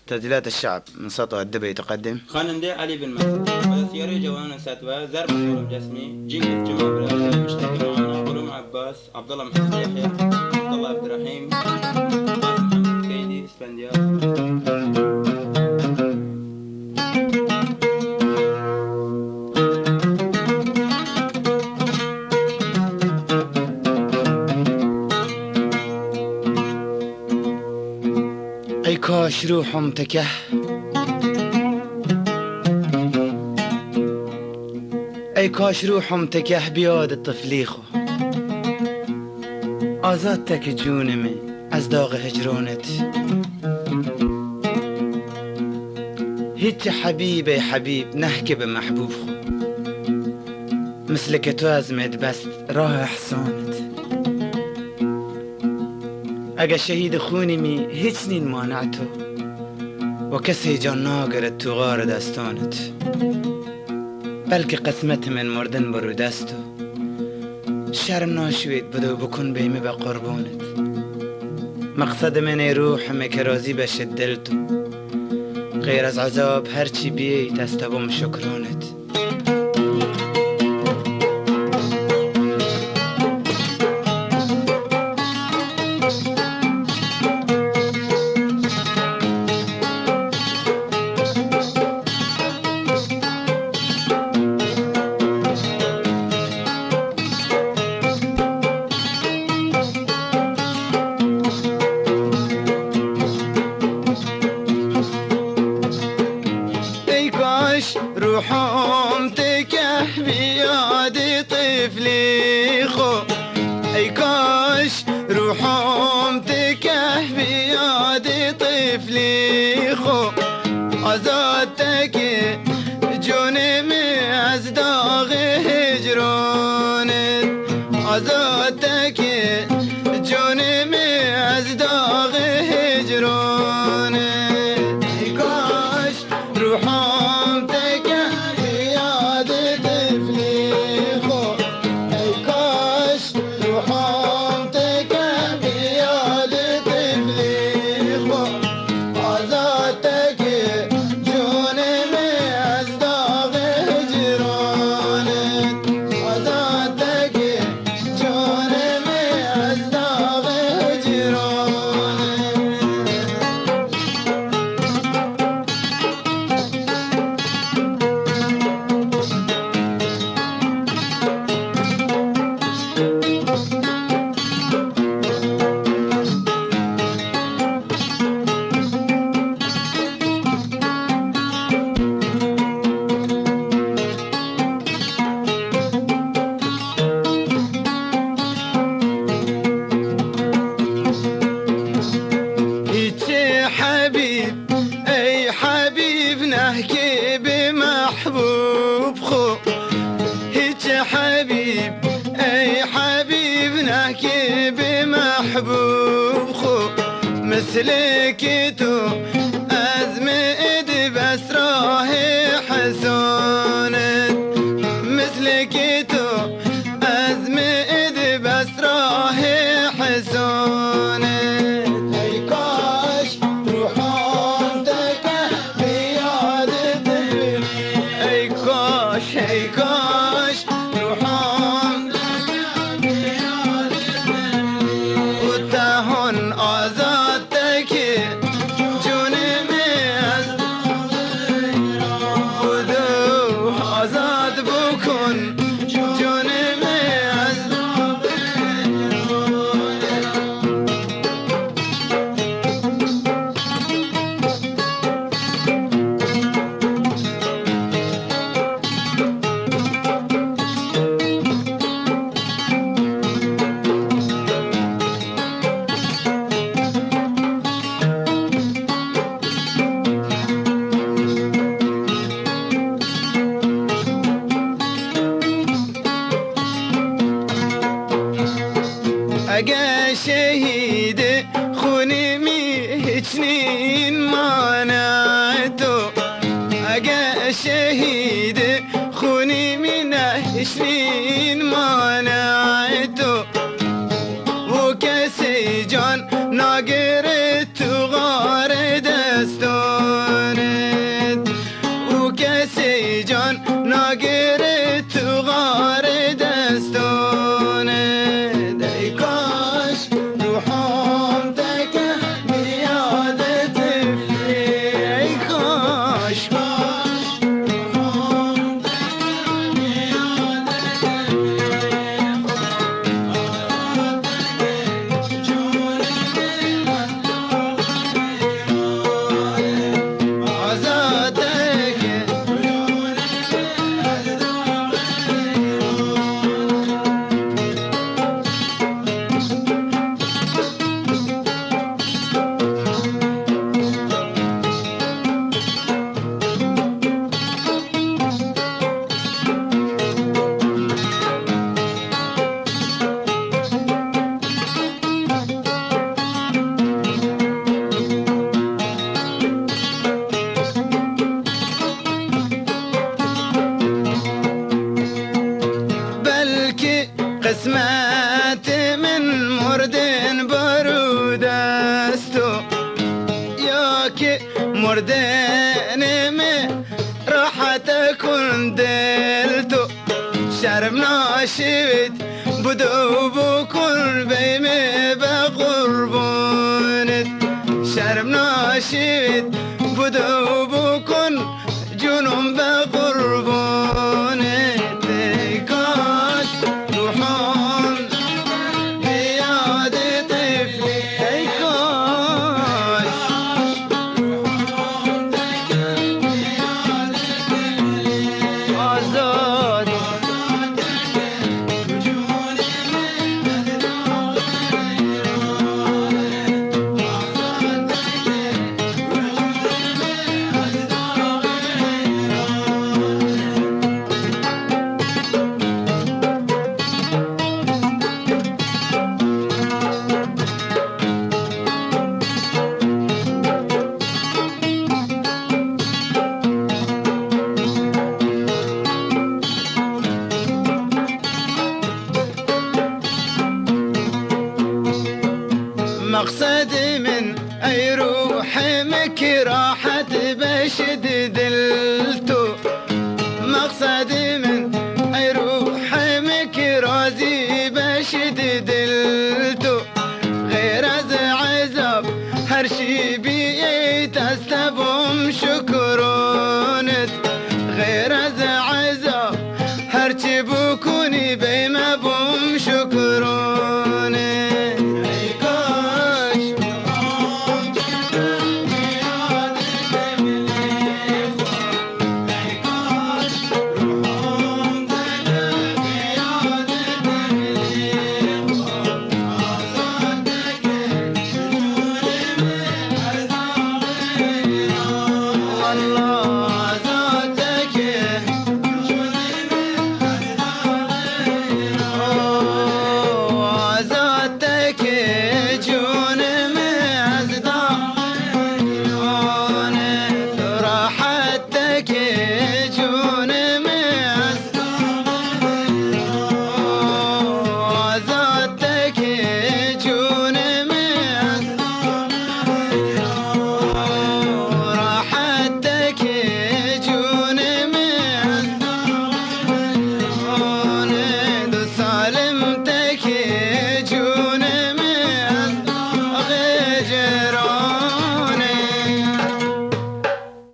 تسجيلات الشعب من سطوة الدبي تقدم خاننده علي بن مسعود ودسياري جوانا ساتوا زار مسؤول جسمي جنجل جمعة بلاد مشترك معنا علوم عباس عبد الله محمد يحيى عبد الله عبد الرحيم قاسم محمد كيدي اسفنديار. أي كاش روحهم تكه أي كاش روحهم تكه بياد الطفليخو آزادتك جونمي از داغ هجرونت هيك حبيبي حبيب نحكي بمحبوب خو مثلك توازمت بس راه احسانت اگه شهید خونمی هیچ نین مانعتو و کسی جان ناگرد تو غار دستانت بلکه قسمت من مردن برو دستو شرم ناشوید بدو بکن بیمه به قربانت مقصد من روح که راضی بشه دل تو غیر از عذاب هرچی بیایی تستبم شکرانت روحهم تكه بياد طفلي خو اي كاش روحهم تكه بياد طفلي خو آزادتك جونمي از داغ هجرانت آزادتك جونمي از داغ هجرانت اي كاش روحهم نحكي بمحبوب خو هيك حبيب اي حبيب نحكي بمحبوب خو مثلك تو ازمد بس راه حسانت مثلك تو ازمد بس راه حسانت اي كاش روحان باكي مردين راح تكون دلتو شرم ناشد بدو كل بيمي بقربونت شرم ناشد بدو كل جنون بقربونت كاش روحون بياد طفلي كاش آزاد مقصدي من اي روح مكي راحت بشد دلتو مقصدي